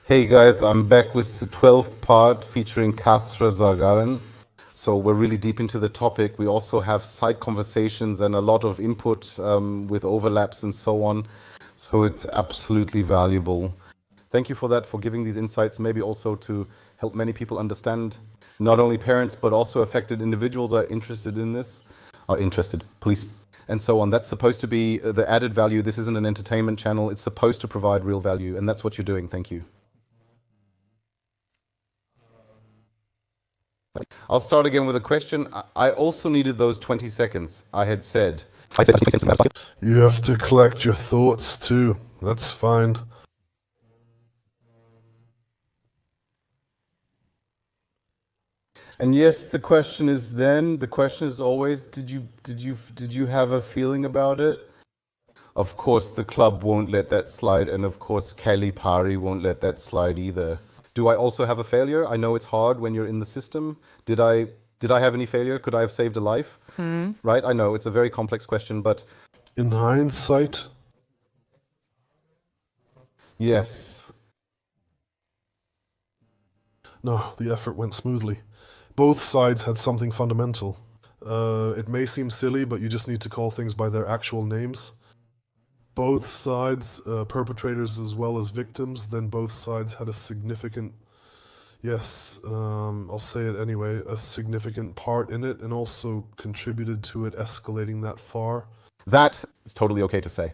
Hey guys, I'm back with the 12th part featuring Kassra Zargaran. So we're really deep into the topic. We also have side conversations and a lot of input with overlaps and so on. So it's absolutely valuable. Thank you for that, for giving these insights, maybe also to help many people understand, not only parents, but also affected individuals are interested in this, are interested, police, and so on. That's supposed to be the added value. This isn't an entertainment channel. It's supposed to provide real value, and that's what you're doing. Thank you. I'll start again with a question. I also needed those 20 seconds. I had said. You have to collect your thoughts too. That's fine. And yes, the question is always, did you have a feeling about it? Of course, the club won't let that slide, and of course, Kelly Pari won't let that slide either. Do I also have a failure? I know it's hard when you're in the system. Did I have any failure? Could I have saved a life? Right? I know it's a very complex question, but In hindsight, yes. no, the effort went smoothly. Both sides had something fundamental. It may seem silly, but you just need to call things by their actual names. Both sides, perpetrators as well as victims, then both sides had a significant, yes, I'll say it anyway, a significant part in it and also contributed to it escalating that far. That is totally okay to say.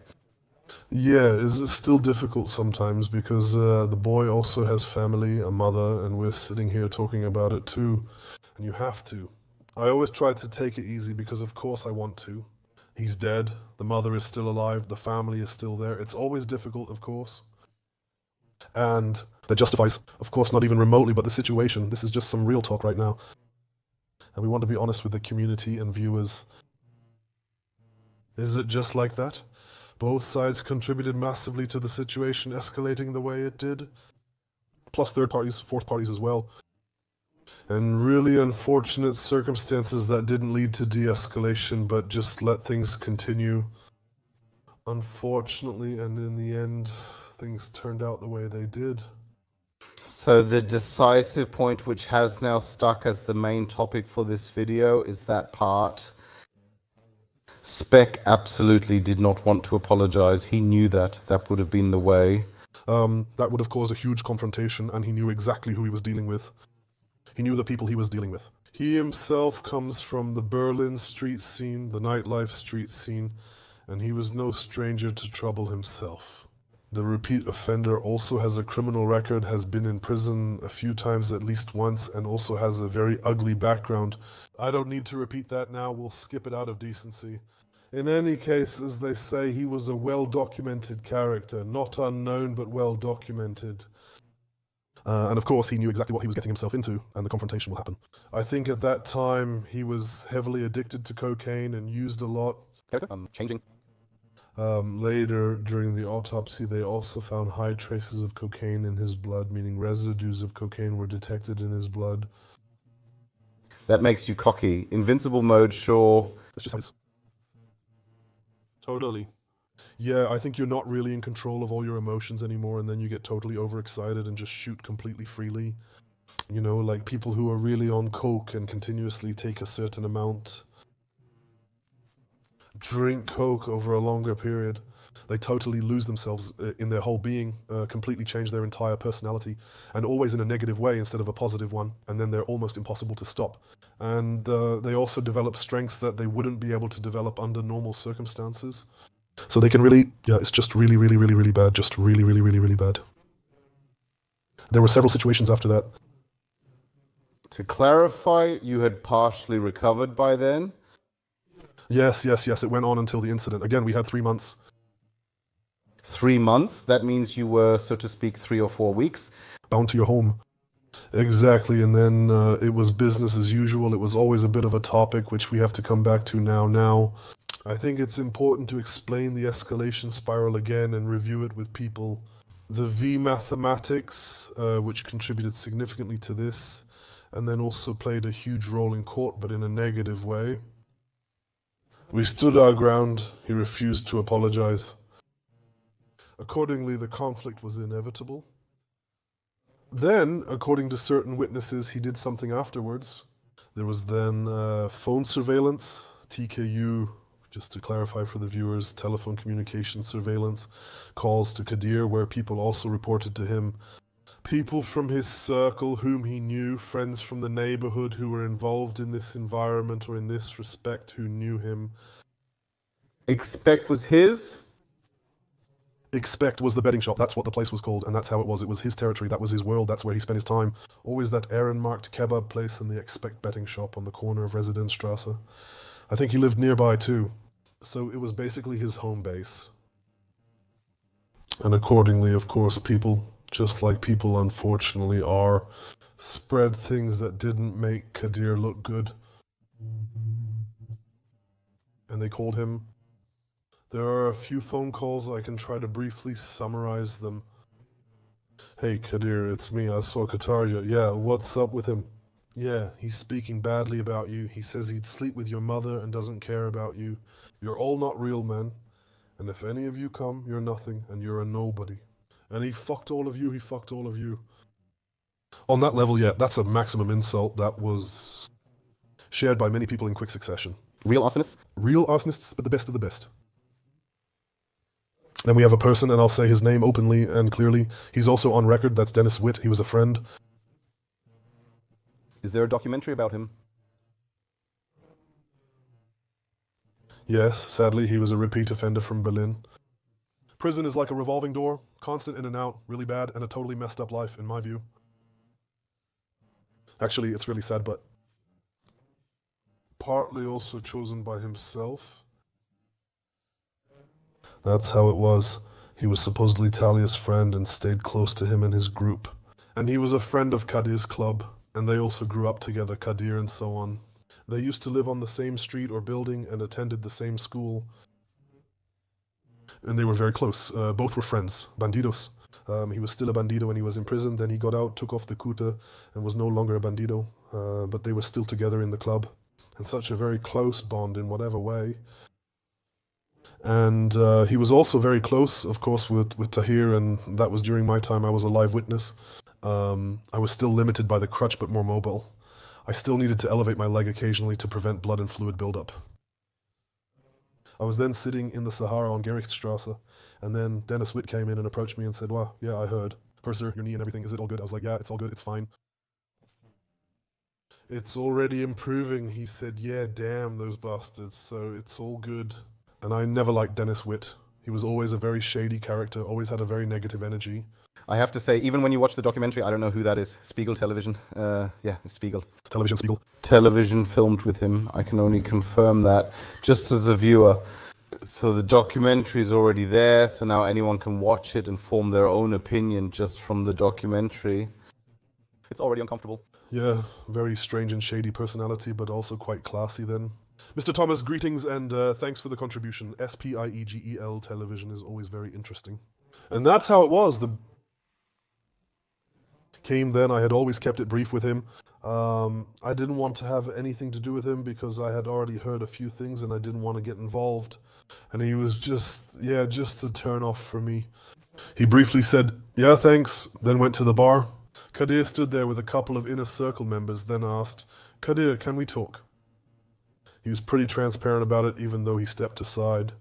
Yeah, it's still difficult sometimes because the boy also has family, a mother, and we're sitting here talking about it too. And you have to. I always try to take it easy because, of course, I want to. He's dead, the mother is still alive, the family is still there. It's always difficult, of course. And that justifies, of course, not even remotely, but the situation. This is just some real talk right now. And we want to be honest with the community and viewers. Is it just like that? Both sides contributed massively to the situation escalating the way it did, plus third parties, fourth parties as well. And really unfortunate circumstances that didn't lead to de-escalation, but just let things continue. Unfortunately, and in the end, things turned out the way they did. So the decisive point, which has now stuck as the main topic for this video, is that part. Speck absolutely did not want to apologize. He knew that would have been the way. That would have caused a huge confrontation, and he knew exactly who he was dealing with. He knew the people he was dealing with. He himself comes from the Berlin street scene, the nightlife street scene, and he was no stranger to trouble himself. The repeat offender also has a criminal record, has been in prison a few times at least once, and also has a very ugly background. I don't need to repeat that now, we'll skip it out of decency. In any case, as they say, he was a well-documented character, not unknown but well-documented. And of course, he knew exactly what he was getting himself into, and the confrontation will happen. I think at that time, he was heavily addicted to cocaine and used a lot. Changing. Later, during the autopsy, they also found high traces of cocaine in his blood, meaning residues of cocaine were detected in his blood. That makes you cocky. Invincible mode, sure. That's just how it is. Totally. Yeah, I think you're not really in control of all your emotions anymore, and then you get totally overexcited and just shoot completely freely. You know, like people who are really on coke and continuously take a certain amount, drink coke over a longer period. They totally lose themselves in their whole being, completely change their entire personality, and always in a negative way instead of a positive one, and then they're almost impossible to stop. And they also develop strengths that they wouldn't be able to develop under normal circumstances. So they can really, yeah, it's just really, really, really, really bad. Just really, really, really, really bad. There were several situations after that. To clarify, you had partially recovered by then? Yes, yes, yes, it went on until the incident. Again, we had 3 months. 3 months? That means you were, so to speak, 3 or 4 weeks? Bound to your home. Exactly, and then it was business as usual. It was always a bit of a topic, which we have to come back to now. I think it's important to explain the escalation spiral again and review it with people. The V mathematics, which contributed significantly to this, and then also played a huge role in court, but in a negative way. We stood our ground. He refused to apologize. Accordingly, the conflict was inevitable. Then, according to certain witnesses, he did something afterwards. There was then phone surveillance, TKU, just to clarify for the viewers, telephone communication surveillance, calls to Kadir, where people also reported to him people from his circle whom he knew, friends from the neighborhood who were involved in this environment or in this respect who knew him. Expect was his? Expect was the betting shop. That's what the place was called, and that's how it was. It was his territory. That was his world. That's where he spent his time. Always that Aaron-marked kebab place and the Expect betting shop on the corner of Residenzstrasse. I think he lived nearby too. So it was basically his home base. And accordingly, of course, people, just like people unfortunately are, spread things that didn't make Kadir look good. And they called him. There are a few phone calls. I can try to briefly summarize them. Hey Kadir, it's me. I saw Katarja. Yeah, what's up with him? Yeah, he's speaking badly about you. He says he'd sleep with your mother and doesn't care about you. You're all not real men. And if any of you come, you're nothing and you're a nobody. And he fucked all of you, he fucked all of you. On that level, yeah, that's a maximum insult that was shared by many people in quick succession. Real arsonists? Real arsonists, but the best of the best. Then we have a person, and I'll say his name openly and clearly. He's also on record. That's Dennis Witt. He was a friend. Is there a documentary about him? Yes, sadly, he was a repeat offender from Berlin. Prison is like a revolving door, constant in and out, really bad, and a totally messed up life, in my view. Actually, it's really sad, but partly also chosen by himself. That's how it was. He was supposedly Talia's friend and stayed close to him and his group. And he was a friend of Kadir's club, and they also grew up together, Kadir and so on. They used to live on the same street or building and attended the same school. And they were very close. Both were friends, bandidos. He was still a bandido when he was in prison. Then he got out, took off the kuta, and was no longer a bandido. But they were still together in the club. And such a very close bond in whatever way. And he was also very close, of course, with Tahir, and that was during my time. I was a live witness. I was still limited by the crutch, but more mobile. I still needed to elevate my leg occasionally to prevent blood and fluid buildup. I was then sitting in the Sahara on Gerichtsstrasse, and then Dennis Witt came in and approached me and said, "Well, yeah, I heard. Purser, your knee and everything, is it all good?" I was like, "Yeah, it's all good, it's fine." "It's already improving," he said. "Yeah, damn those bastards, so it's all good." And I never liked Dennis Witt. He was always a very shady character, always had a very negative energy. I have to say, even when you watch the documentary, I don't know who that is. Spiegel Television. Yeah, Spiegel. Television Spiegel. Television filmed with him. I can only confirm that just as a viewer. So the documentary is already there, so now anyone can watch it and form their own opinion just from the documentary. It's already uncomfortable. Yeah, very strange and shady personality, but also quite classy then. Mr. Thomas, greetings and thanks for the contribution. SPIEGEL television is always very interesting. And that's how it was. The came then, I had always kept it brief with him. I didn't want to have anything to do with him because I had already heard a few things and I didn't want to get involved. And he was just a turn off for me. He briefly said, "Yeah, thanks," then went to the bar. Kadir stood there with a couple of inner circle members, then asked, "Kadir, can we talk?" He was pretty transparent about it, even though he stepped aside,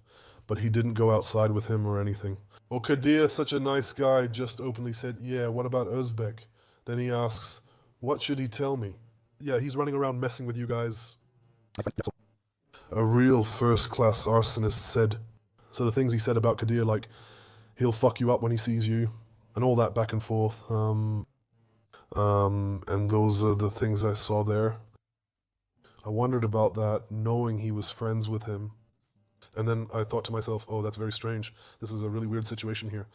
but he didn't go outside with him or anything. "Oh, Kadir, such a nice guy," just openly said, "Yeah, what about Uzbek?" Then he asks, "What should he tell me?" "Yeah, he's running around messing with you guys." A real first-class arsonist said. So the things he said about Kadir, like, he'll fuck you up when he sees you, and all that back and forth. And those are the things I saw there. I wondered about that, knowing he was friends with him. And then I thought to myself, oh, that's very strange. This is a really weird situation here.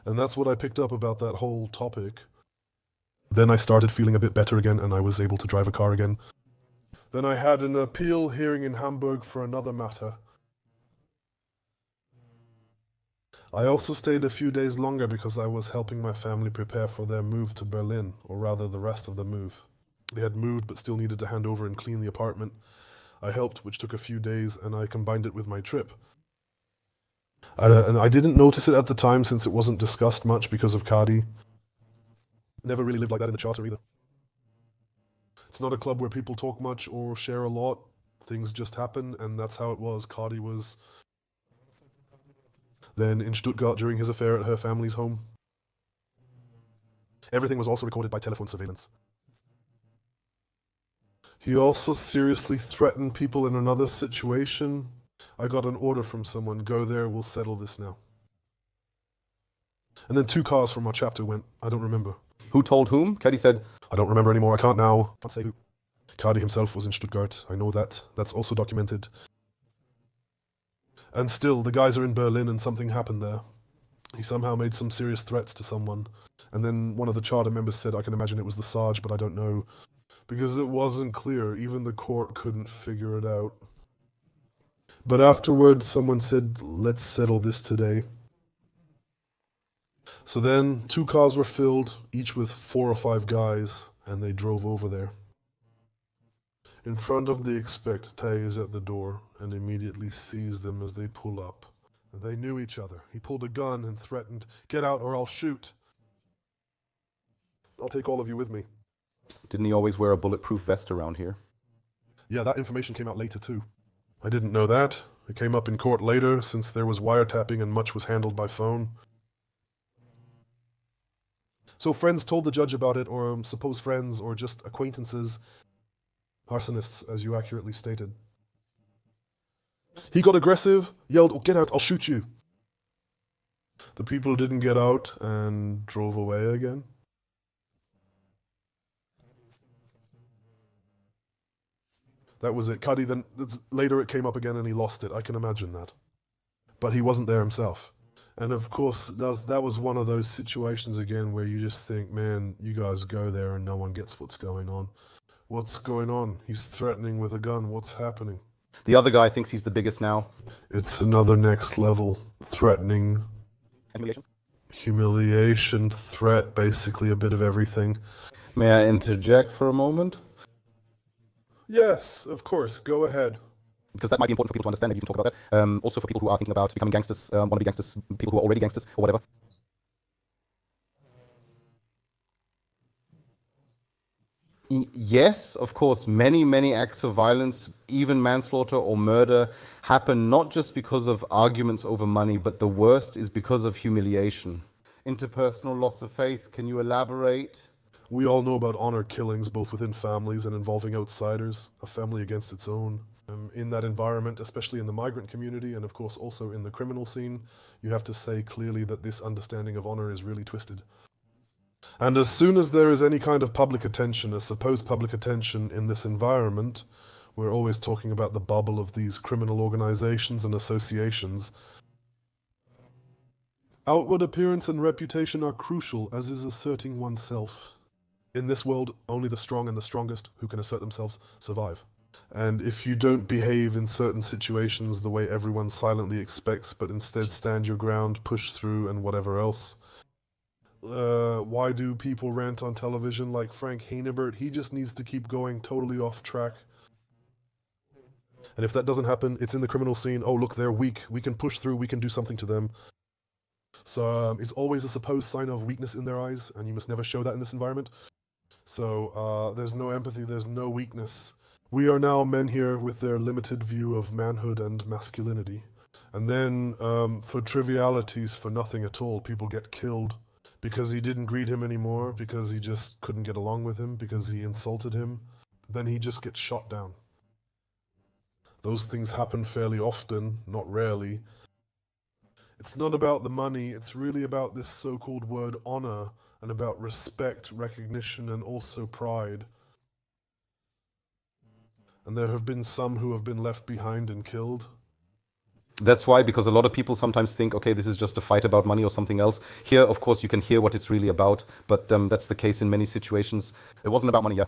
And that's what I picked up about that whole topic. Then I started feeling a bit better again, and I was able to drive a car again. Then I had an appeal hearing in Hamburg for another matter. I also stayed a few days longer because I was helping my family prepare for their move to Berlin, or rather the rest of the move. They had moved but still needed to hand over and clean the apartment. I helped, which took a few days, and I combined it with my trip. And I didn't notice it at the time since it wasn't discussed much because of Cardi. Never really lived like that in the charter either. It's not a club where people talk much or share a lot. Things just happen, and that's how it was. Cardi was then in Stuttgart during his affair at her family's home. Everything was also recorded by telephone surveillance. He also seriously threatened people in another situation. I got an order from someone, go there, we'll settle this now. And then 2 cars from our chapter went, I don't remember. Who told whom? Caddy said, I don't remember anymore, I can't now. Can't say who. Cardi himself was in Stuttgart, I know that. That's also documented. And still, the guys are in Berlin and something happened there. He somehow made some serious threats to someone. And then one of the charter members said, I can imagine it was the Sarge, but I don't know. Because it wasn't clear, even the court couldn't figure it out. But afterwards, someone said, let's settle this today. So then, 2 cars were filled, each with 4 or 5 guys, and they drove over there. In front of the expect, Tay is at the door and immediately sees them as they pull up. They knew each other. He pulled a gun and threatened, get out or I'll shoot. I'll take all of you with me. didn't he always wear a bulletproof vest around here? Yeah, that information came out later too. I didn't know that. It came up in court later, since there was wiretapping and much was handled by phone. So friends told the judge about it, or supposed friends, or just acquaintances. Arsonists, as you accurately stated. He got aggressive, yelled, oh, get out, I'll shoot you. The people didn't get out and drove away again. That was it. Cuddy then, later it came up again and he lost it. I can imagine that. But he wasn't there himself. And of course, that was one of those situations again where you just think, man, you guys go there and no one gets what's going on. What's going on? He's threatening with a gun. What's happening? The other guy thinks he's the biggest now. It's another next level. Threatening. Humiliation? Humiliation, threat, basically a bit of everything. May I interject for a moment? Yes, of course. Go ahead. Because that might be important for people to understand. Maybe you can talk about that. Also for people who are thinking about becoming gangsters, want to be gangsters, people who are already gangsters, or whatever. Yes, of course, many acts of violence, even manslaughter or murder, happen not just because of arguments over money, but the worst is because of humiliation. Interpersonal loss of faith, can you elaborate? We all know about honor killings, both within families and involving outsiders, a family against its own. In that environment, especially in the migrant community, and of course also in the criminal scene, you have to say clearly that this understanding of honor is really twisted. And as soon as there is any kind of public attention, a supposed public attention in this environment, we're always talking about the bubble of these criminal organizations and associations. Outward appearance and reputation are crucial, as is asserting oneself. In this world, only the strong and the strongest who can assert themselves survive. And if you don't behave in certain situations the way everyone silently expects, but instead stand your ground, push through, and whatever else, why do people rant on television like Frank Hanebert? He just needs to keep going totally off track. And if that doesn't happen, it's in the criminal scene. Oh, look, they're weak. We can push through. We can do something to them. So it's always a supposed sign of weakness in their eyes, and you must never show that in this environment. So there's no empathy. There's no weakness. We are now men here with their limited view of manhood and masculinity. And then for trivialities, for nothing at all, people get killed. Because he didn't greet him anymore, because he just couldn't get along with him, because he insulted him, then he just gets shot down. Those things happen fairly often, not rarely. It's not about the money, it's really about this so-called word honor, and about respect, recognition, and also pride. And there have been some who have been left behind and killed. That's why, because a lot of people sometimes think, okay, this is just a fight about money or something else. Here, of course, you can hear what it's really about, but that's the case in many situations. It wasn't about money, yeah.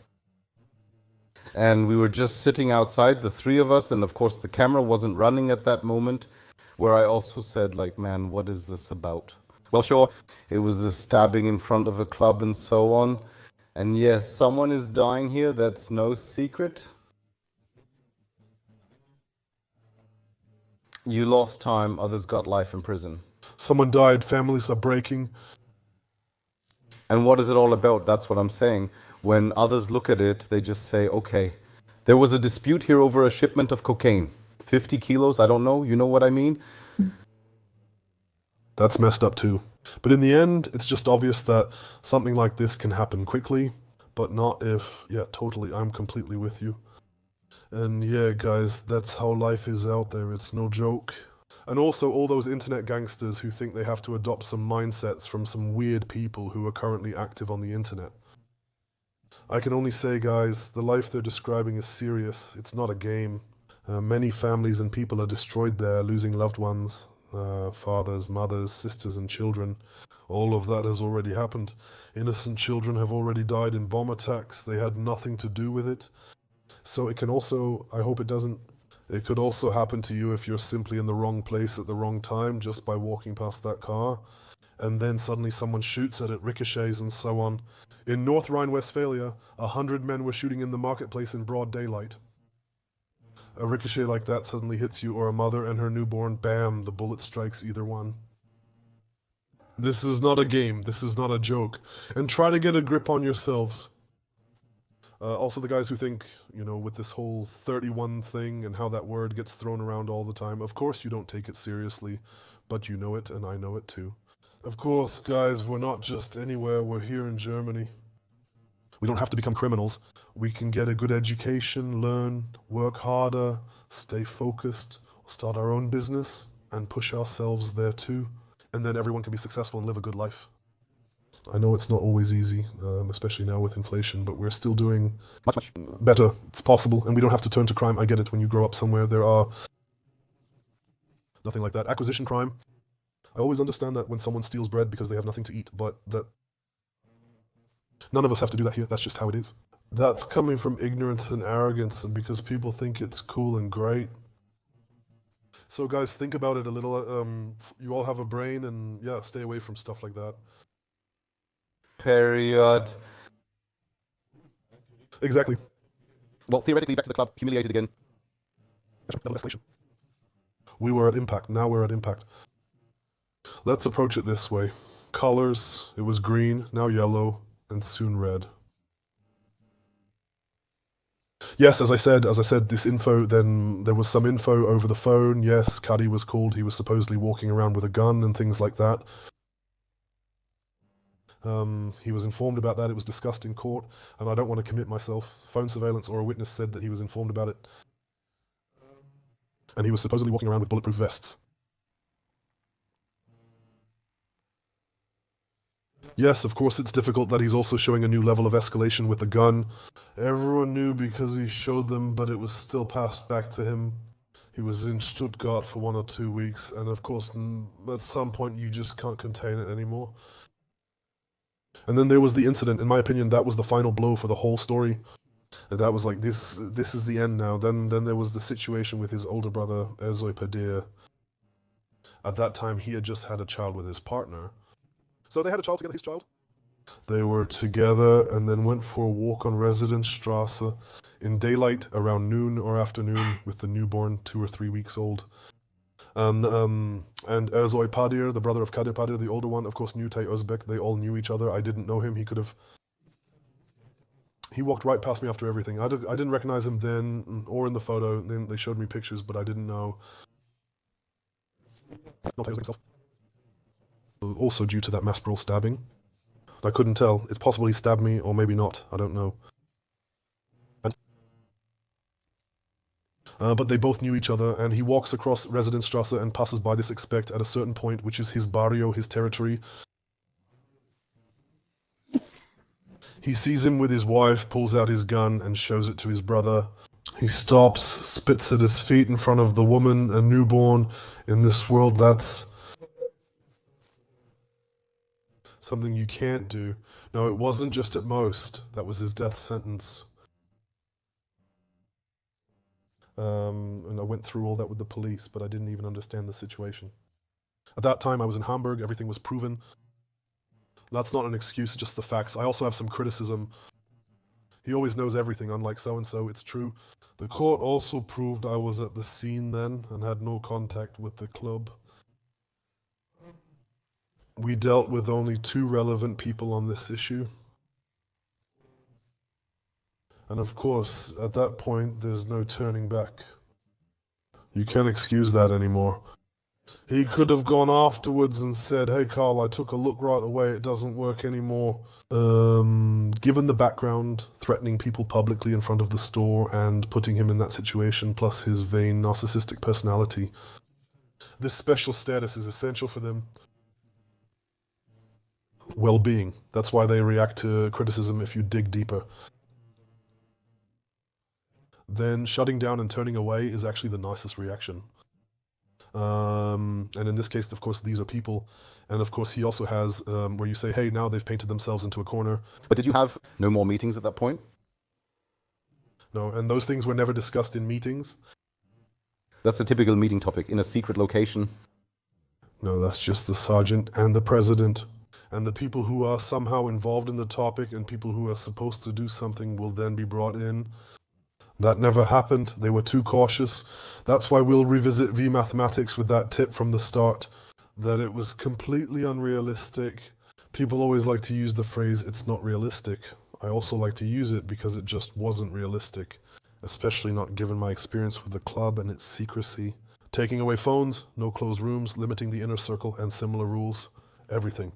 And we were just sitting outside, the 3 of us, and of course the camera wasn't running at that moment, where I also said, like, man, what is this about? Well, sure, it was a stabbing in front of a club and so on. And yes, someone is dying here, that's no secret. You lost time, others got life in prison. Someone died, families are breaking. And what is it all about? That's what I'm saying. When others look at it, they just say, okay, there was a dispute here over a shipment of cocaine. 50 kilos, I don't know. You know what I mean? That's messed up too. But in the end, it's just obvious that something like this can happen quickly, but not if, yeah, totally, I'm completely with you. And yeah, guys, that's how life is out there. It's no joke. And also all those internet gangsters who think they have to adopt some mindsets from some weird people who are currently active on the internet. I can only say, guys, the life they're describing is serious. It's not a game. Many families and people are destroyed there, losing loved ones, fathers, mothers, sisters, and children. All of that has already happened. Innocent children have already died in bomb attacks. They had nothing to do with it. So it can also, I hope it doesn't, it could also happen to you if you're simply in the wrong place at the wrong time just by walking past that car. And then suddenly someone shoots at it, ricochets, and so on. In North Rhine-Westphalia, 100 men were shooting in the marketplace in broad daylight. A ricochet like that suddenly hits you, or a mother and her newborn, bam, the bullet strikes either one. This is not a game, this is not a joke. And try to get a grip on yourselves. Also the guys who think, you know, with this whole 31 thing and how that word gets thrown around all the time, of course you don't take it seriously, but you know it and I know it too. Of course, guys, we're not just anywhere, we're here in Germany. We don't have to become criminals. We can get a good education, learn, work harder, stay focused, start our own business, and push ourselves there too. And then everyone can be successful and live a good life. I know it's not always easy, especially now with inflation, but we're still doing much better. It's possible, and we don't have to turn to crime. I get it. When you grow up somewhere, there are nothing like that. Acquisition crime. I always understand that when someone steals bread because they have nothing to eat, but that none of us have to do that here. That's just how it is. That's coming from ignorance and arrogance, and because people think it's cool and great. So guys, think about it a little. You all have a brain, and yeah, stay away from stuff like that. Period. Exactly. Well, theoretically, back to the club, humiliated again. Level escalation. We were at impact, now we're at impact. Let's approach it this way. Colors, it was green, now yellow, and soon red. Yes, as I said, this info, then there was some info over the phone. Yes, Cuddy was called, he was supposedly walking around with a gun and things like that. He was informed about that, it was discussed in court, and I don't want to commit myself. Phone surveillance or a witness said that he was informed about it. And he was supposedly walking around with bulletproof vests. Yes, of course it's difficult that he's also showing a new level of escalation with the gun. Everyone knew because he showed them, but it was still passed back to him. He was in Stuttgart for 1 or 2 weeks, and of course, at some point you just can't contain it anymore. And then there was the incident. In my opinion, that was the final blow for the whole story. And that was like, this is the end now. Then there was the situation with his older brother, Erzoy Padir. At that time, he had just had a child with his partner. So they had a child together, his child. They were together and then went for a walk on Residenzstrasse in daylight around noon or afternoon with the newborn 2 or 3 weeks old. And Erzoy Padir, the brother of Kadir Padir, the older one, of course knew Tay Özbek. They all knew each other. I didn't know him. He walked right past me after everything. I didn't recognize him then or in the photo. Then they showed me pictures, but I didn't know. Not Tay Özbek himself. Also due to that mass brawl stabbing. I couldn't tell. It's possible he stabbed me, or maybe not. I don't know. But they both knew each other, and he walks across Residenzstrasse and passes by this expect at a certain point, which is his barrio, his territory. He sees him with his wife, pulls out his gun, and shows it to his brother. He stops, spits at his feet in front of the woman, a newborn. In this world, that's something you can't do. No, it wasn't just at most. That was his death sentence. And I went through all that with the police, but I didn't even understand the situation. At that time, I was in Hamburg, everything was proven. That's not an excuse, just the facts. I also have some criticism. He always knows everything, unlike so-and-so, it's true. The court also proved I was at the scene then and had no contact with the club. We dealt with only 2 relevant people on this issue. And of course, at that point, there's no turning back. You can't excuse that anymore. He could have gone afterwards and said, hey Carl, I took a look right away, it doesn't work anymore. Given the background, threatening people publicly in front of the store and putting him in that situation, plus his vain narcissistic personality, this special status is essential for them. Well-being. That's why they react to criticism if you dig deeper. Then shutting down and turning away is actually the nicest reaction. And in this case, of course, these are people. And of course, he also has where you say, hey, now they've painted themselves into a corner. But did you have no more meetings at that point? No, and those things were never discussed in meetings. That's a typical meeting topic, in a secret location. No, that's just the sergeant and the president. And the people who are somehow involved in the topic and people who are supposed to do something will then be brought in. That never happened. They were too cautious. That's why we'll revisit V Mathematics with that tip from the start, that it was completely unrealistic. People always like to use the phrase, it's not realistic. I also like to use it because it just wasn't realistic, especially not given my experience with the club and its secrecy. Taking away phones, no closed rooms, limiting the inner circle and similar rules, everything.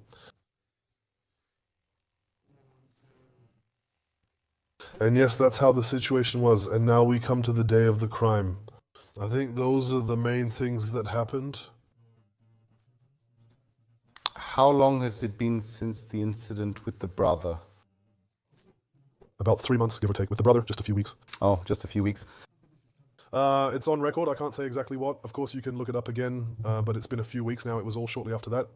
And yes, that's how the situation was. And now we come to the day of the crime. I think those are the main things that happened. How long has it been since the incident with the brother? About 3 months, give or take. With the brother, just a few weeks. Oh, just a few weeks. It's on record. I can't say exactly what. Of course, you can look it up again. But it's been a few weeks now. It was all shortly after that.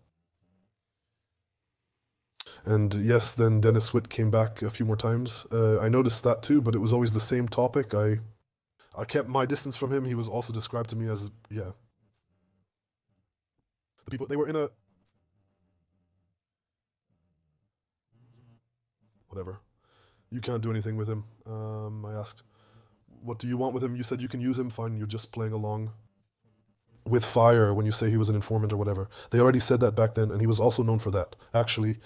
And yes, then Dennis Witt came back a few more times. I noticed that too, but it was always the same topic. I kept my distance from him. He was also described to me as, yeah. The people, they were in a... Whatever. You can't do anything with him. I asked, what do you want with him? You said you can use him. Fine, you're just playing along. With fire when you say he was an informant or whatever. They already said that back then, and he was also known for that. Actually,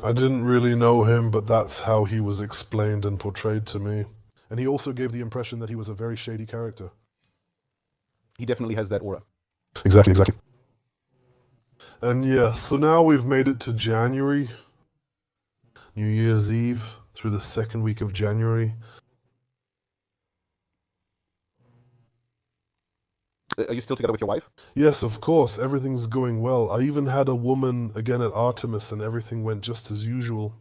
I didn't really know him, but that's how he was explained and portrayed to me. And he also gave the impression that he was a very shady character. He definitely has that aura. Exactly. And yeah, so now we've made it to January. New Year's Eve, through the second week of January. Are you still together with your wife? Yes, of course, everything's going well. I even had a woman again at Artemis and everything went just as usual.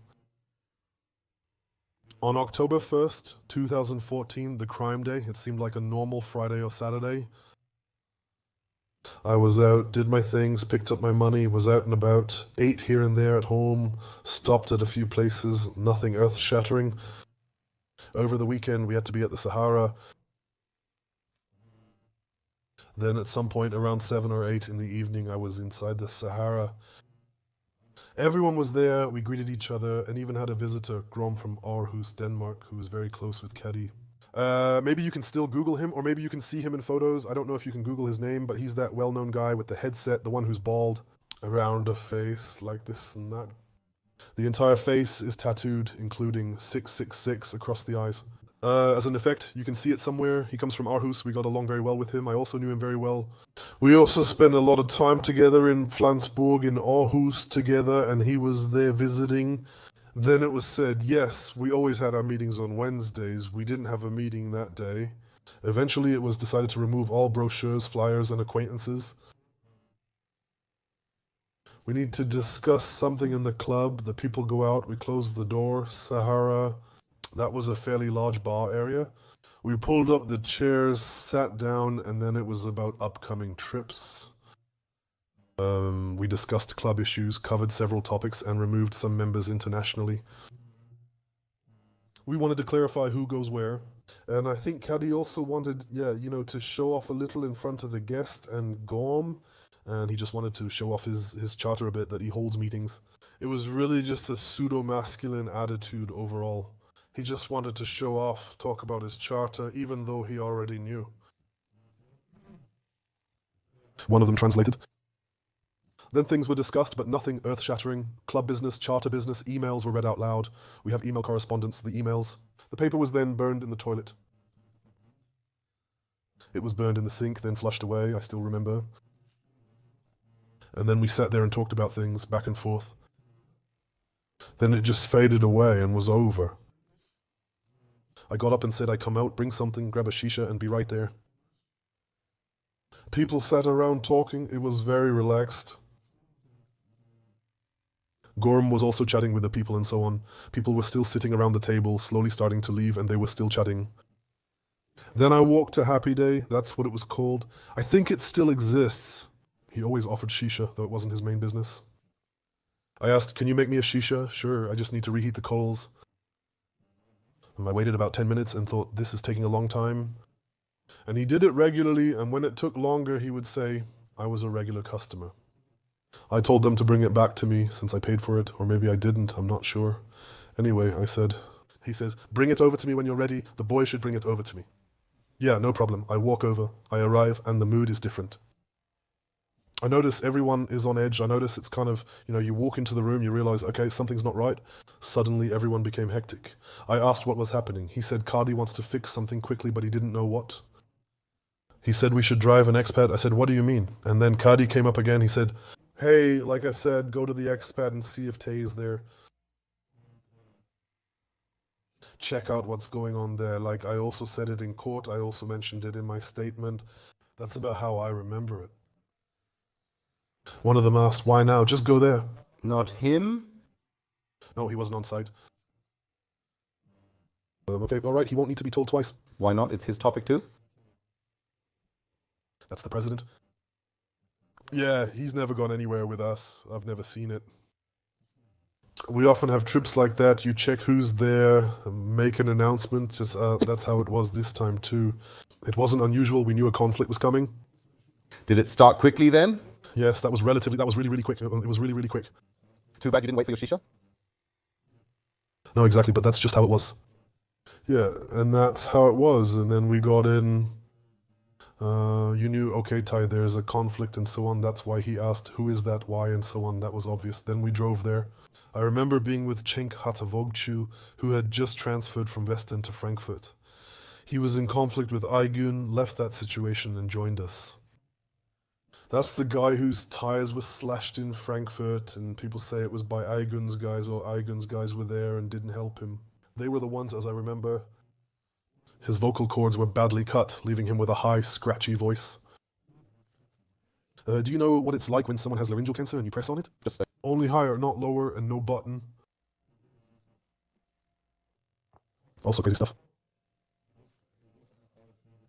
On October 1st, 2014, the crime day, it seemed like a normal Friday or Saturday. I was out, did my things, picked up my money, was out and about, ate here and there at home, stopped at a few places, nothing earth-shattering. Over the weekend, we had to be at the Sahara. Then at some point around 7 or 8 in the evening, I was inside the Sahara. Everyone was there, we greeted each other, and even had a visitor, Grom from Aarhus, Denmark, who was very close with Keddy. Maybe you can still Google him, or maybe you can see him in photos. I don't know if you can Google his name, but he's that well-known guy with the headset, the one who's bald, around a face like this and that. The entire face is tattooed, including 666 across the eyes. As an effect, you can see it somewhere. He comes from Aarhus. We got along very well with him. I also knew him very well. We also spent a lot of time together in Flensburg, in Aarhus together, and he was there visiting. Then it was said, yes, we always had our meetings on Wednesdays. We didn't have a meeting that day. Eventually, it was decided to remove all brochures, flyers, and acquaintances. We need to discuss something in the club. The people go out. We close the door. Sahara. That was a fairly large bar area. We pulled up the chairs, sat down, and then it was about upcoming trips. We discussed club issues, covered several topics, and removed some members internationally. We wanted to clarify who goes where. And I think Caddy also wanted, to show off a little in front of the guest and Gorm. And he just wanted to show off his charter a bit, that he holds meetings. It was really just a pseudo-masculine attitude overall. He just wanted to show off, talk about his charter, even though he already knew. One of them translated. Then things were discussed, but nothing earth-shattering. Club business, charter business, emails were read out loud. We have email correspondence, the emails. The paper was then burned in the toilet. It was burned in the sink, then flushed away, I still remember. And then we sat there and talked about things, back and forth. Then it just faded away and was over. I got up and said I'd come out, bring something, grab a shisha, and be right there. People sat around talking. It was very relaxed. Gorm was also chatting with the people and so on. People were still sitting around the table, slowly starting to leave, and they were still chatting. Then I walked to Happy Day, that's what it was called. I think it still exists. He always offered shisha, though it wasn't his main business. I asked, can you make me a shisha? Sure, I just need to reheat the coals. And I waited about 10 minutes and thought, this is taking a long time. And he did it regularly, and when it took longer, he would say, I was a regular customer. I told them to bring it back to me since I paid for it, or maybe I didn't, I'm not sure. Anyway, I said, he says, bring it over to me when you're ready. The boy should bring it over to me. Yeah, no problem. I walk over, I arrive, and the mood is different. I notice everyone is on edge. I notice it's kind of, you walk into the room, you realize, okay, something's not right. Suddenly, everyone became hectic. I asked what was happening. He said Cardi wants to fix something quickly, but he didn't know what. He said we should drive an expat. I said, what do you mean? And then Cardi came up again. He said, hey, like I said, go to the expat and see if Tay is there. Check out what's going on there. Like I also said it in court. I also mentioned it in my statement. That's about how I remember it. One of them asked, why now? Just go there. Not him? No, he wasn't on site. Okay, all right, he won't need to be told twice. Why not? It's his topic too. That's the president. Yeah, he's never gone anywhere with us. I've never seen it. We often have trips like that. You check who's there, make an announcement. Just that's how it was this time too. It wasn't unusual. We knew a conflict was coming. Did it start quickly then? Yes, that was really, really quick. It was really, really quick. Too bad you didn't wait for your shisha. No, exactly, but that's just how it was. Yeah, and that's how it was. And then we got in. You knew, okay, Ty, there's a conflict and so on. That's why he asked, who is that, why, and so on. That was obvious. Then we drove there. I remember being with Cenk Hatavogchu, who had just transferred from Western to Frankfurt. He was in conflict with Aygun, left that situation and joined us. That's the guy whose tires were slashed in Frankfurt, and people say it was by Aygun's guys, or Aygun's guys were there and didn't help him. They were the ones, as I remember. His vocal cords were badly cut, leaving him with a high, scratchy voice. Do you know what it's like when someone has laryngeal cancer and you press on it? Just like, Only higher, not lower, and no button. Also crazy stuff.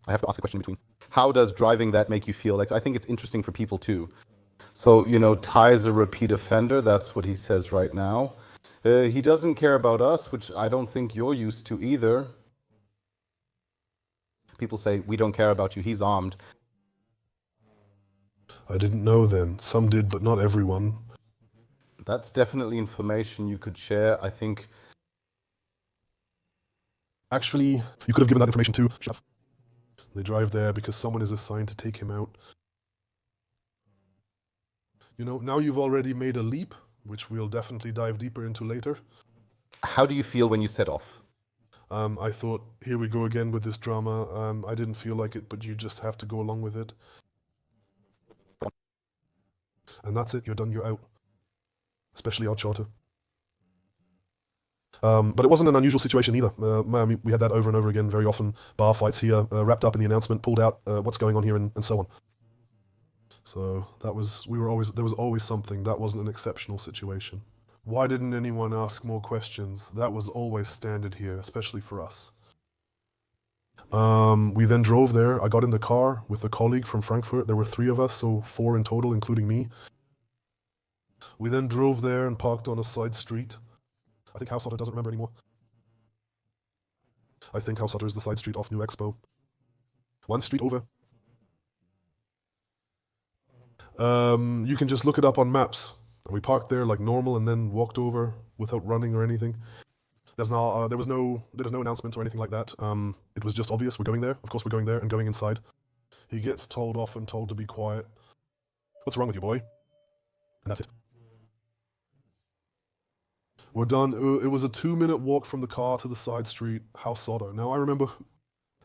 I have to ask a question in between. How does driving that make you feel? Like, I think it's interesting for people too. So, Ty's a repeat offender. That's what he says right now. He doesn't care about us, which I don't think you're used to either. People say, we don't care about you. He's armed. I didn't know then. Some did, but not everyone. That's definitely information you could share. I think. Actually, you could have given that information too. They drive there because someone is assigned to take him out. Now you've already made a leap, which we'll definitely dive deeper into later. How do you feel when you set off? I thought, here we go again with this drama. I didn't feel like it, but you just have to go along with it. And that's it, you're done, you're out. Especially our charter. But it wasn't an unusual situation either. We had that over and over again very often. Bar fights here, wrapped up in the announcement, pulled out, what's going on here, and so on. So there was always something. That wasn't an exceptional situation. Why didn't anyone ask more questions? That was always standard here, especially for us. We then drove there. I got in the car with a colleague from Frankfurt. There were 3 of us, so 4 in total, including me. We then drove there and parked on a side street. I think House Otter doesn't remember anymore. I think House Otter is the side street off New Expo. 1 street over. You can just look it up on maps. We parked there like normal and then walked over without running or anything. There was no announcement or anything like that. It was just obvious. We're going there. Of course, we're going there and going inside. He gets told off and told to be quiet. What's wrong with you, boy? And that's it. We're done. It was a 2-minute walk from the car to the side street, House Sodder. Now I remember,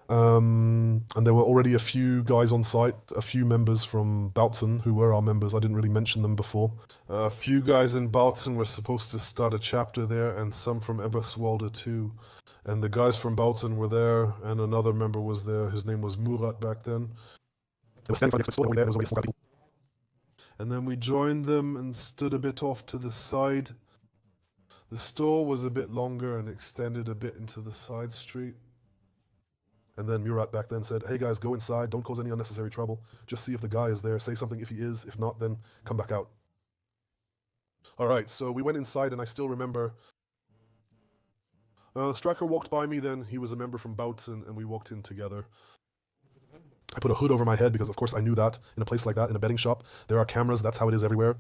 and there were already a few guys on site, a few members from Bautzen who were our members. I didn't really mention them before. A few guys in Bautzen were supposed to start a chapter there, and some from Eberswalde too. And the guys from Bautzen were there, and another member was there. His name was Murat back then. They were standing for the store. There was already some people. And then we joined them and stood a bit off to the side. The store was a bit longer and extended a bit into the side street. And then Murat back then said, hey guys, go inside, don't cause any unnecessary trouble. Just see if the guy is there, say something if he is, if not, then come back out. Alright, so we went inside and I still remember Striker walked by me then, he was a member from Bautzen and we walked in together. I put a hood over my head because of course I knew that in a place like that, in a betting shop, there are cameras, that's how it is everywhere.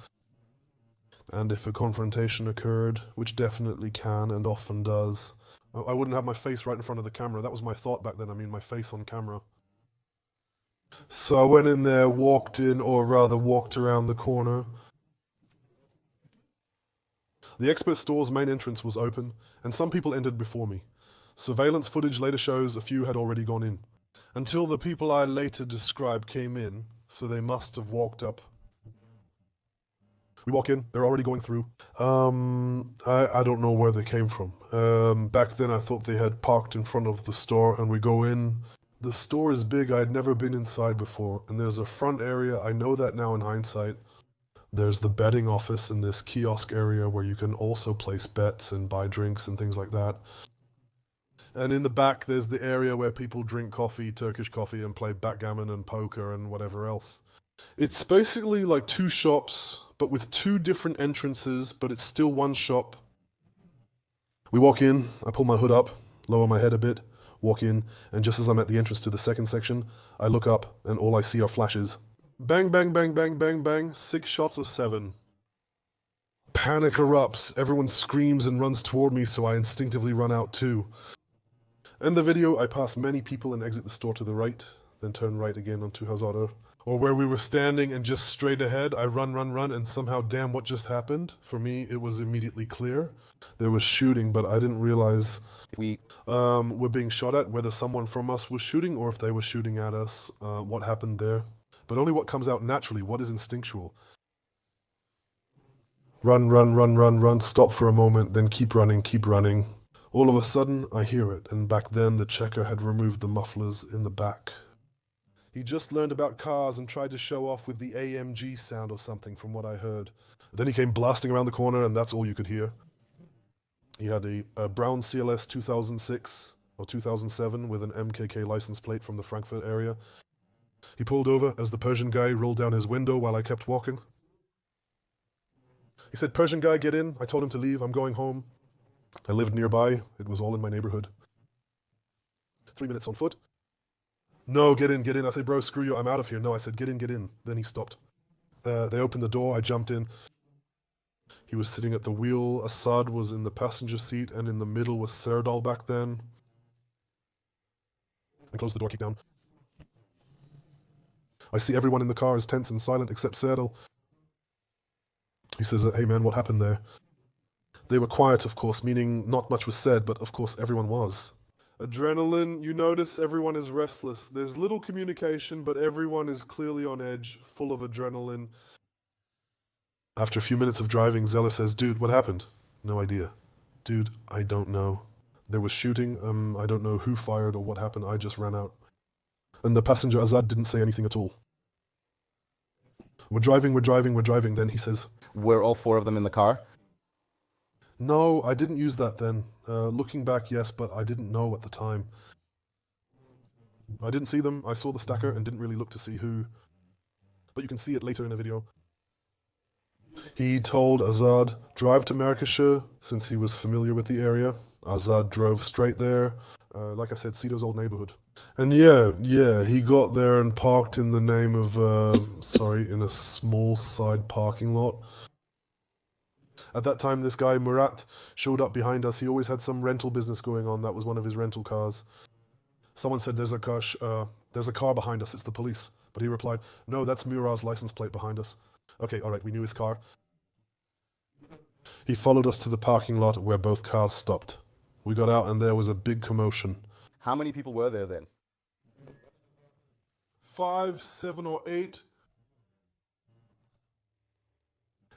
And if a confrontation occurred, which definitely can and often does, I wouldn't have my face right in front of the camera. That was my thought back then, I mean my face on camera. So I went in there, walked in, or rather walked around the corner. The expert store's main entrance was open, and some people entered before me. Surveillance footage later shows a few had already gone in. Until the people I later described came in, so they must have walked up. We walk in, they're already going through. I don't know where they came from. Back then I thought they had parked in front of the store and we go in. The store is big, I'd never been inside before, and there's a front area, I know that now in hindsight. There's the betting office and this kiosk area where you can also place bets and buy drinks and things like that. And in the back there's the area where people drink coffee, Turkish coffee, and play backgammon and poker and whatever else. It's basically like two shops, but with two different entrances, but it's still one shop. We walk in, I pull my hood up, lower my head a bit, walk in, and just as I'm at the entrance to the second section, I look up, and all I see are flashes. Bang, bang, bang, bang, bang, bang, 6 shots of 7. Panic erupts, everyone screams and runs toward me, so I instinctively run out too. In the video, I pass many people and exit the store to the right, then turn right again onto Hazara. Or where we were standing and just straight ahead, I run, and somehow, damn, what just happened? For me, it was immediately clear. There was shooting, but I didn't realize we were being shot at, whether someone from us was shooting or if they were shooting at us, what happened there. But only what comes out naturally, what is instinctual. Run, stop for a moment, then keep running. All of a sudden, I hear it, and back then the checker had removed the mufflers in the back. He just learned about cars and tried to show off with the AMG sound or something from what I heard. Then he came blasting around the corner and that's all you could hear. He had a brown CLS 2006 or 2007 with an MKK license plate from the Frankfurt area. He pulled over as the Persian guy rolled down his window while I kept walking. He said, "Persian guy, get in." I told him to leave, I'm going home. I lived nearby, it was all in my neighborhood. 3 minutes on foot. No, get in. I said, bro, screw you, I'm out of here. No, I said, get in. Then he stopped. They opened the door, I jumped in. He was sitting at the wheel, Assad was in the passenger seat, and in the middle was Serdal back then. I closed the door, kicked down. I see everyone in the car is tense and silent except Serdal. He says, hey man, what happened there? They were quiet, of course, meaning not much was said, but of course everyone was. Adrenaline, you notice everyone is restless. There's little communication, but everyone is clearly on edge, full of adrenaline. After a few minutes of driving, Zeller says, dude, what happened? No idea. Dude, I don't know. There was shooting, I don't know who fired or what happened, I just ran out. And the passenger Azad didn't say anything at all. We're driving, then he says, Were all 4 of them in the car? no, I didn't use that then. Looking back, yes, but I didn't know at the time. I didn't see them, I saw the stacker and didn't really look to see who. But you can see it later in a video. He told Azad, drive to Marrakesh, since he was familiar with the area. Azad drove straight there. Like I said, Cito's old neighborhood. And yeah, he got there and parked in the name of, in a small side parking lot. At that time, this guy, Murat, showed up behind us. He always had some rental business going on. That was one of his rental cars. Someone said, there's a car behind us. It's the police. But he replied, no, that's Murat's license plate behind us. Okay, all right, we knew his car. He followed us to the parking lot where both cars stopped. We got out and there was a big commotion. How many people were there then? 5, 7, or 8.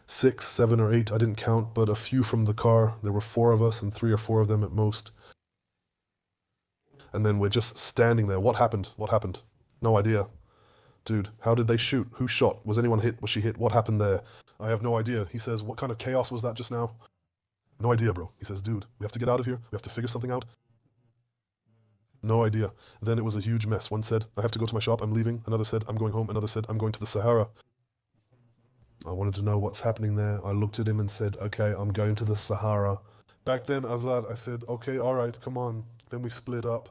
6, 7, or 8, I didn't count, but a few from the car. There were 4 of us and 3 or 4 of them at most. And then we're just standing there. What happened? What happened? No idea. Dude, how did they shoot? Who shot? Was anyone hit? Was she hit? What happened there? I have no idea. He says, what kind of chaos was that just now? No idea, bro. He says, dude, we have to get out of here. We have to figure something out. No idea. Then it was a huge mess. One said, I have to go to my shop. I'm leaving. Another said, I'm going home. Another said, I'm going to the Sahara. I wanted to know what's happening there. I looked at him and said, okay, I'm going to the Sahara. Back then, Azad, I said, okay, all right, come on. Then we split up.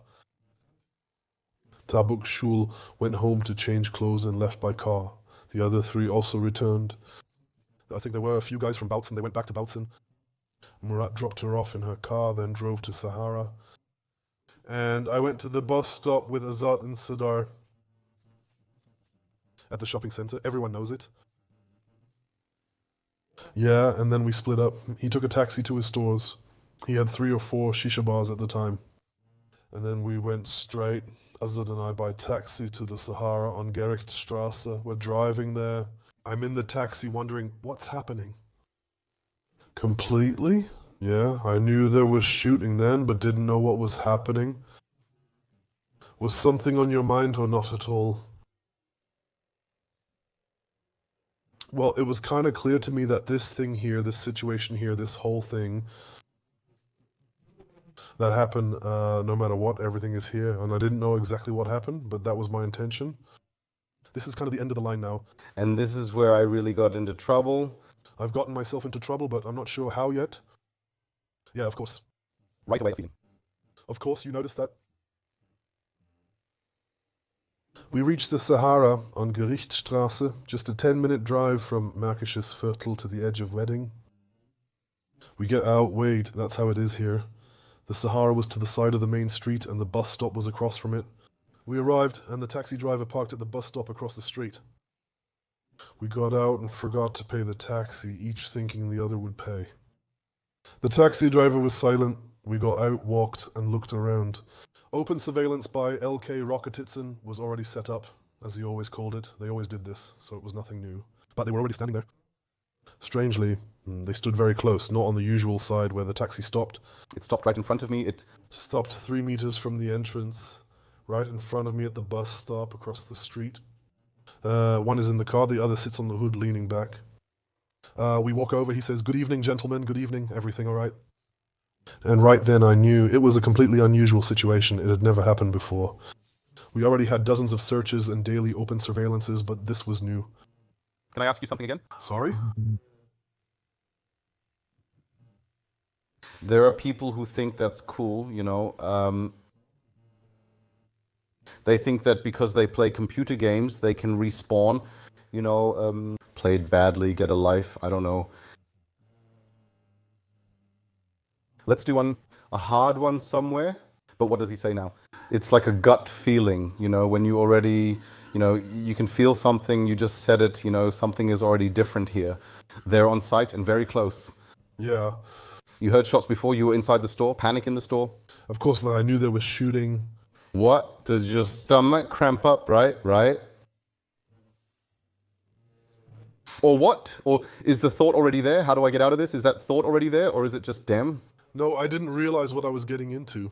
Tabuk Shul went home to change clothes and left by car. The other 3 also returned. I think there were a few guys from Bautzen. They went back to Bautzen. Murat dropped her off in her car, then drove to Sahara. And I went to the bus stop with Azad and Sadar at the shopping center. Everyone knows it. Yeah, and then we split up. He took a taxi to his stores. He had 3 or 4 shisha bars at the time. And then we went straight, Azad and I, by taxi to the Sahara on Gerichtstrasse. We're driving there. I'm in the taxi wondering, what's happening? Completely? Yeah, I knew there was shooting then, but didn't know what was happening. Was something on your mind or not at all? Well, it was kind of clear to me that this thing here, this situation here, this whole thing that happened, no matter what, everything is here. And I didn't know exactly what happened, but that was my intention. This is kind of the end of the line now. And this is where I really got into trouble. I've gotten myself into trouble, but I'm not sure how yet. Yeah, of course. Right away, feeling. Of course, you noticed that. We reached the Sahara on Gerichtstrasse, just a 10-minute drive from Märkisches Viertel to the edge of Wedding. We get out, wait, that's how it is here. The Sahara was to the side of the main street and the bus stop was across from it. We arrived and the taxi driver parked at the bus stop across the street. We got out and forgot to pay the taxi, each thinking the other would pay. The taxi driver was silent. We got out, walked, and looked around. Open surveillance by LK Roketitzen was already set up, as he always called it. They always did this, so it was nothing new. But they were already standing there. Strangely, they stood very close, not on the usual side where the taxi stopped. It stopped right in front of me. It stopped 3 meters from the entrance, right in front of me at the bus stop across the street. One is in the car, the other sits on the hood leaning back. We walk over, he says, "Good evening, gentlemen, good evening, everything all right?" And right then I knew it was a completely unusual situation. It had never happened before. We already had dozens of searches and daily open surveillances, but this was new. Can I ask you something again? Sorry? There are people who think that's cool, you know. They think that because they play computer games, they can respawn, you know, played badly, get a life, I don't know. Let's do a hard one somewhere. But what does he say now? It's like a gut feeling, you know, when you already, you know, you can feel something, you just said it, you know, something is already different here. They're on site and very close. Yeah. You heard shots before, you were inside the store, panic in the store. Of course, I knew there was shooting. What? Does your stomach cramp up, right? Or what? Or is the thought already there? How do I get out of this? Is that thought already there? Or is it just damn? No, I didn't realize what I was getting into.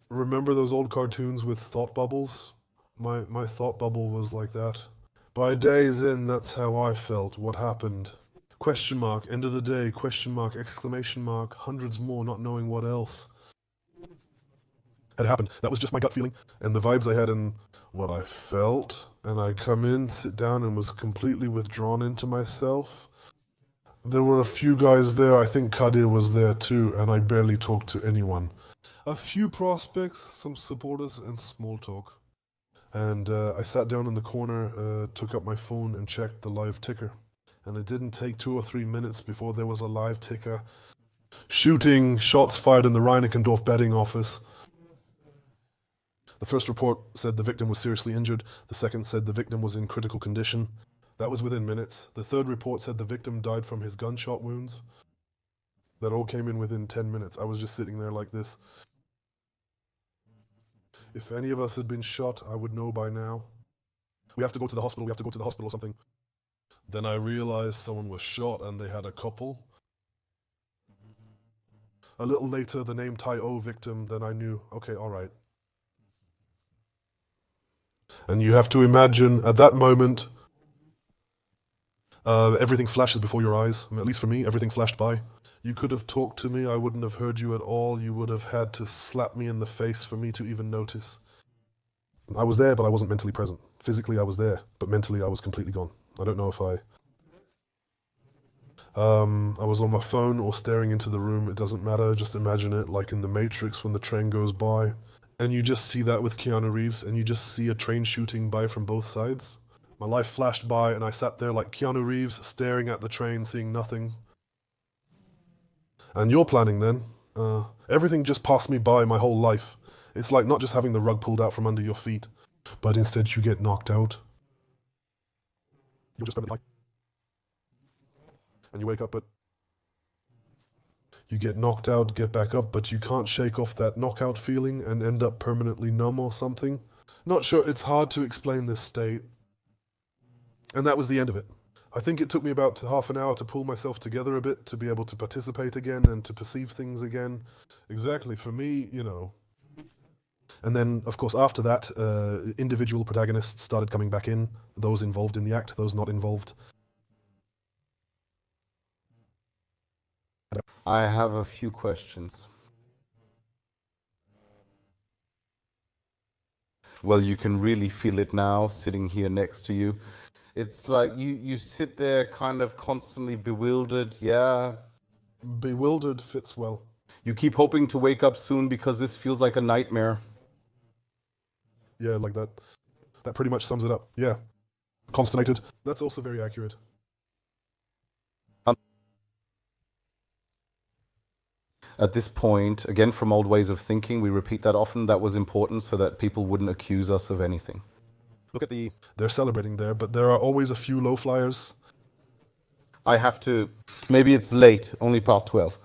Remember those old cartoons with thought bubbles? My thought bubble was like that. By days in, that's how I felt. What happened? Question mark, end of the day, question mark, exclamation mark, hundreds more not knowing what else had happened. That was just my gut feeling and the vibes I had and what I felt. And I come in, sit down, and was completely withdrawn into myself. There were a few guys there, I think Kadir was there too, and I barely talked to anyone. A few prospects, some supporters, and small talk. And I sat down in the corner, took up my phone and checked the live ticker. And it didn't take 2 or 3 minutes before there was a live ticker. Shooting, shots fired in the Reinickendorf betting office. The first report said the victim was seriously injured. The second said the victim was in critical condition. That was within minutes. The third report said the victim died from his gunshot wounds. That all came in within 10 minutes. I was just sitting there like this. If any of us had been shot, I would know by now. We have to go to the hospital, we have to go to the hospital or something. Then I realized someone was shot and they had a couple. A little later, the name Tai O victim, then I knew, okay, all right. And you have to imagine, at that moment, everything flashes before your eyes. At least for me, everything flashed by. You could have talked to me, I wouldn't have heard you at all. You would have had to slap me in the face for me to even notice. I was there, but I wasn't mentally present. Physically, I was there, but mentally, I was completely gone. I don't know if I was on my phone or staring into the room. It doesn't matter. Just imagine it like in The Matrix when the train goes by. And you just see that with Keanu Reeves, and you just see a train shooting by from both sides. My life flashed by, and I sat there like Keanu Reeves, staring at the train, seeing nothing. And you're planning then. Everything just passed me by my whole life. It's like not just having the rug pulled out from under your feet, but instead you get knocked out. You'll just spend the night. And you wake up, but you get knocked out, get back up, but you can't shake off that knockout feeling and end up permanently numb or something. Not sure, it's hard to explain this state. And that was the end of it. I think it took me about half an hour to pull myself together a bit, to be able to participate again and to perceive things again. Exactly, for me, you know. And then, of course, after that, individual protagonists started coming back in, those involved in the act, those not involved. I have a few questions. Well, you can really feel it now, sitting here next to you. It's like you sit there kind of constantly bewildered, yeah. Bewildered fits well. You keep hoping to wake up soon because this feels like a nightmare. Yeah, like that. That pretty much sums it up. Yeah. Consternated. That's also very accurate. At this point, again, from old ways of thinking, we repeat that often. That was important so that people wouldn't accuse us of anything. Look at they're celebrating there, but there are always a few low flyers. I have to, maybe it's late, only part 12.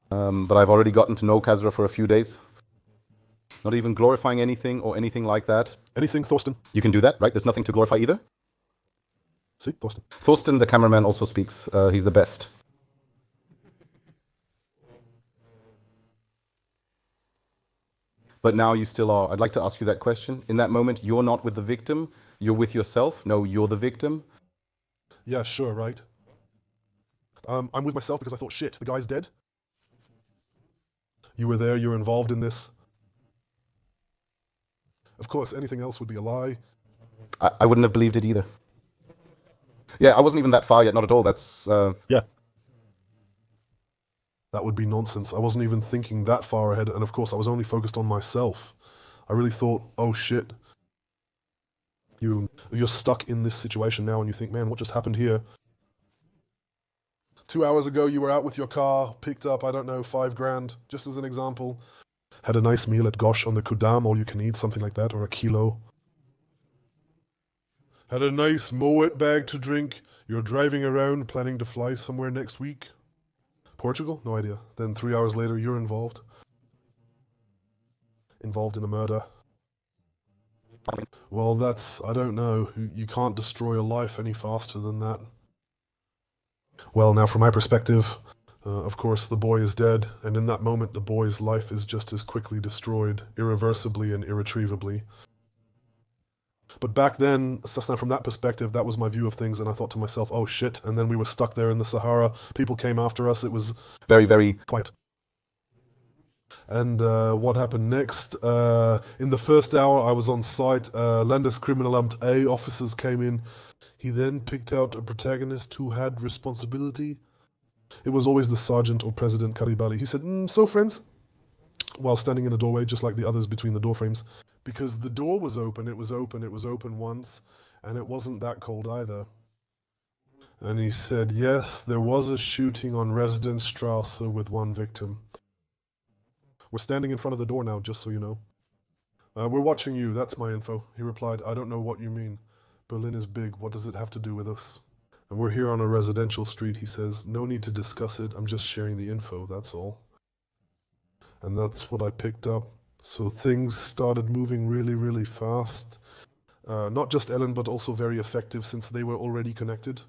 But I've already gotten to know Kassra for a few days. Not even glorifying anything or anything like that. Anything, Thorsten? You can do that, right? There's nothing to glorify either. See, Thorsten. Thorsten, the cameraman, also speaks. He's the best. But now you still are. I'd like to ask you that question. In that moment, you're not with the victim. You're with yourself. No, you're the victim. Yeah, sure, right. I'm with myself because I thought, shit, the guy's dead. You were there, you were involved in this. Of course, anything else would be a lie. I wouldn't have believed it either. Yeah, I wasn't even that far yet, not at all. That's... Yeah. That would be nonsense. I wasn't even thinking that far ahead, and of course I was only focused on myself. I really thought, oh shit. You're stuck in this situation now and you think, man, what just happened here? 2 hours ago you were out with your car, picked up, I don't know, 5 grand, just as an example. Had a nice meal at Gosh on the Kudam, all you can eat, something like that, or a kilo. Had a nice Moet bag to drink. You're driving around, planning to fly somewhere next week. Portugal? No idea. Then 3 hours later, you're involved. Involved in a murder. Well, that's, I don't know. You can't destroy a life any faster than that. Well, now from my perspective, of course, the boy is dead, and in that moment, the boy's life is just as quickly destroyed, irreversibly and irretrievably. But back then, from that perspective, that was my view of things, and I thought to myself, oh shit, and then we were stuck there in the Sahara, people came after us, it was very, very quiet. And what happened next? In the first hour, I was on site, Landeskriminalamt A officers came in. He then picked out a protagonist who had responsibility. It was always the sergeant or President Karibali. He said, so friends, while standing in a doorway, just like the others between the door frames. Because the door was open, it was open once, and it wasn't that cold either. And he said, yes, there was a shooting on Residenzstrasse with one victim. We're standing in front of the door now, just so you know. We're watching you, that's my info. He replied, I don't know what you mean. Berlin is big, what does it have to do with us? And we're here on a residential street, he says. No need to discuss it, I'm just sharing the info, that's all. And that's what I picked up. So things started moving really, really fast. Not just Ellen, but also very effective since they were already connected.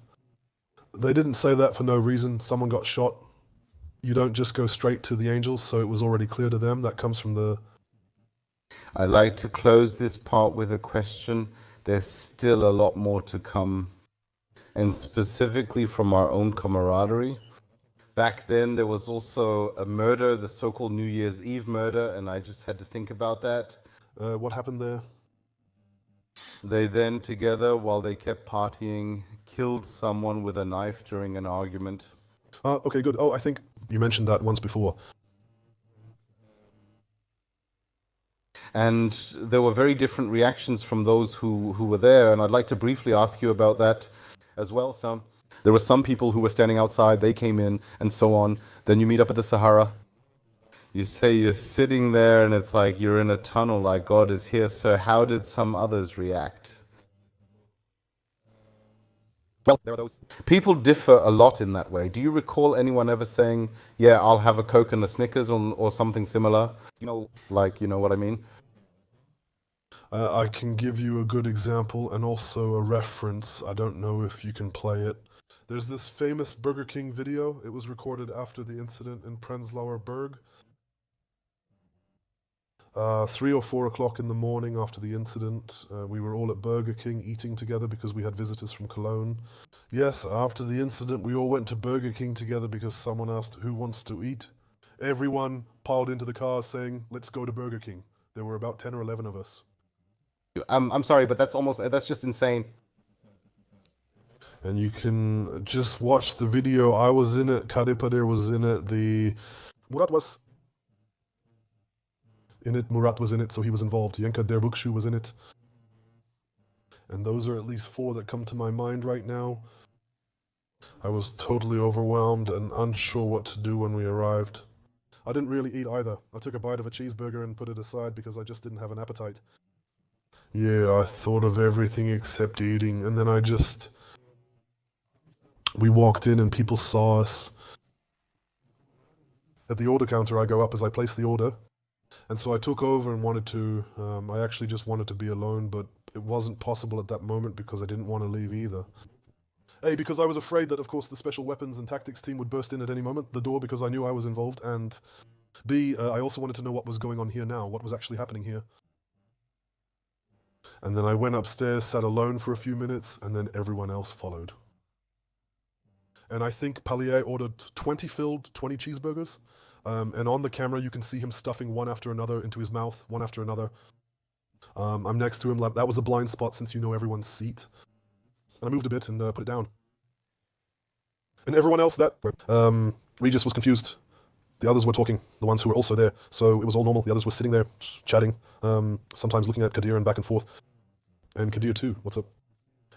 They didn't say that for no reason. Someone got shot. You don't just go straight to the angels, so it was already clear to them. That comes from the... I'd like to close this part with a question. There's still a lot more to come, and specifically from our own camaraderie. Back then, there was also a murder, the so-called New Year's Eve murder, and I just had to think about that. What happened there? They then, together, while they kept partying, killed someone with a knife during an argument. Okay, good. Oh, I think you mentioned that once before. And there were very different reactions from those who were there, and I'd like to briefly ask you about that as well, Sam. There were some people who were standing outside, they came in, and so on. Then you meet up at the Sahara. You say you're sitting there, and it's like you're in a tunnel, like God is here. So how did some others react? Well, there are those. People differ a lot in that way. Do you recall anyone ever saying, yeah, I'll have a Coke and a Snickers or something similar? You know what I mean? I can give you a good example and also a reference. I don't know if you can play it. There's this famous Burger King video. It was recorded after the incident in Prenzlauer Berg. 3 or 4 o'clock in the morning after the incident, we were all at Burger King eating together because we had visitors from Cologne. Yes, after the incident, we all went to Burger King together because someone asked who wants to eat. Everyone piled into the car saying, let's go to Burger King. There were about 10 or 11 of us. I'm sorry, but that's just insane. And you can just watch the video. I was in it, Karipadir was in it, Murat was in it, Murat was in it, so he was involved. Yenka Dervukshu was in it. And those are at least 4 that come to my mind right now. I was totally overwhelmed and unsure what to do when we arrived. I didn't really eat either. I took a bite of a cheeseburger and put it aside because I just didn't have an appetite. Yeah, I thought of everything except eating, and then we walked in and people saw us. At the order counter, I go up as I place the order. And so I took over and I actually just wanted to be alone, but it wasn't possible at that moment because I didn't want to leave either. A, because I was afraid that, of course, the Special Weapons and Tactics team would burst in at any moment, the door, because I knew I was involved, and B, I also wanted to know what was going on here now, what was actually happening here. And then I went upstairs, sat alone for a few minutes, and then everyone else followed. And I think Pallier ordered 20 filled, 20 cheeseburgers. And on the camera, you can see him stuffing one after another into his mouth, one after another. I'm next to him. That was a blind spot since you know everyone's seat. And I moved a bit and put it down. And everyone else Regis was confused. The others were talking, the ones who were also there. So it was all normal. The others were sitting there, chatting, sometimes looking at Kadir and back and forth. And Kadir too, what's up?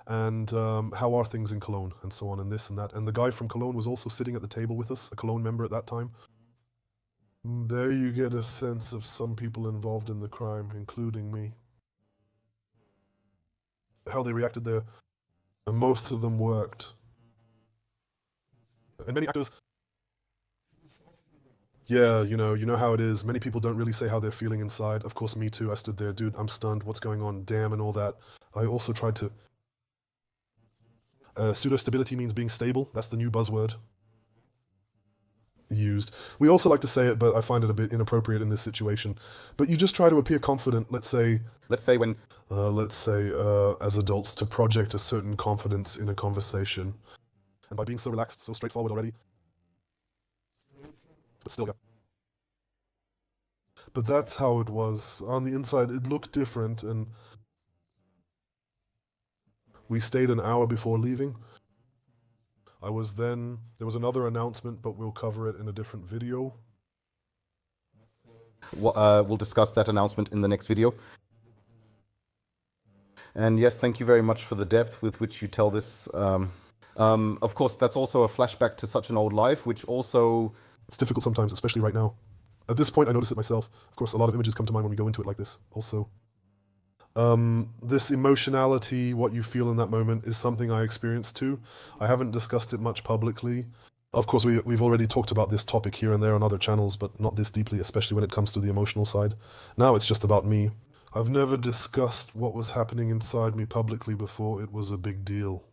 And how are things in Cologne, and so on, and this and that. And the guy from Cologne was also sitting at the table with us, a Cologne member at that time. There you get a sense of some people involved in the crime, including me. How they reacted there. And most of them worked. And many actors... Yeah, you know how it is. Many people don't really say how they're feeling inside. Of course, me too. I stood there, dude, I'm stunned. What's going on? Damn, and all that. I also tried to... pseudo-stability means being stable. That's the new buzzword used. We also like to say it, but I find it a bit inappropriate in this situation. But you just try to appear confident, let's say as adults, to project a certain confidence in a conversation. And by being so relaxed, so straightforward already. But still, yeah. But that's how it was. On the inside, it looked different, and we stayed an hour before leaving. There was another announcement, but we'll cover it in a different video. We'll discuss that announcement in the next video. And yes, thank you very much for the depth with which you tell this Of course, that's also a flashback to such an old life, which also... It's difficult sometimes, especially right now. At this point, I notice it myself. Of course, a lot of images come to mind when we go into it like this, also. This emotionality, what you feel in that moment, is something I experienced too. I haven't discussed it much publicly. Of course, we've already talked about this topic here and there on other channels, but not this deeply, especially when it comes to the emotional side. Now it's just about me. I've never discussed what was happening inside me publicly before it was a big deal.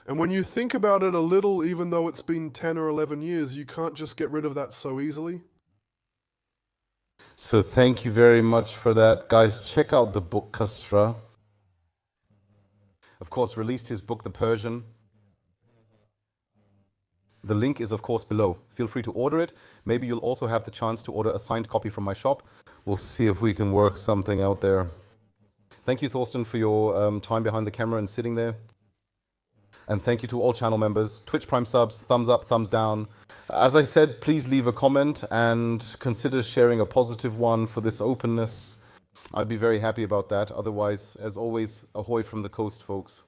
And when you think about it a little, even though it's been 10 or 11 years, you can't just get rid of that so easily. So thank you very much for that. Guys, check out the book Kassra. Of course, released his book, The Persian. The link is, of course, below. Feel free to order it. Maybe you'll also have the chance to order a signed copy from my shop. We'll see if we can work something out there. Thank you, Thorsten, for your time behind the camera and sitting there. And thank you to all channel members. Twitch Prime subs, thumbs up, thumbs down. As I said, please leave a comment and consider sharing a positive one for this openness. I'd be very happy about that. Otherwise, as always, ahoy from the coast, folks.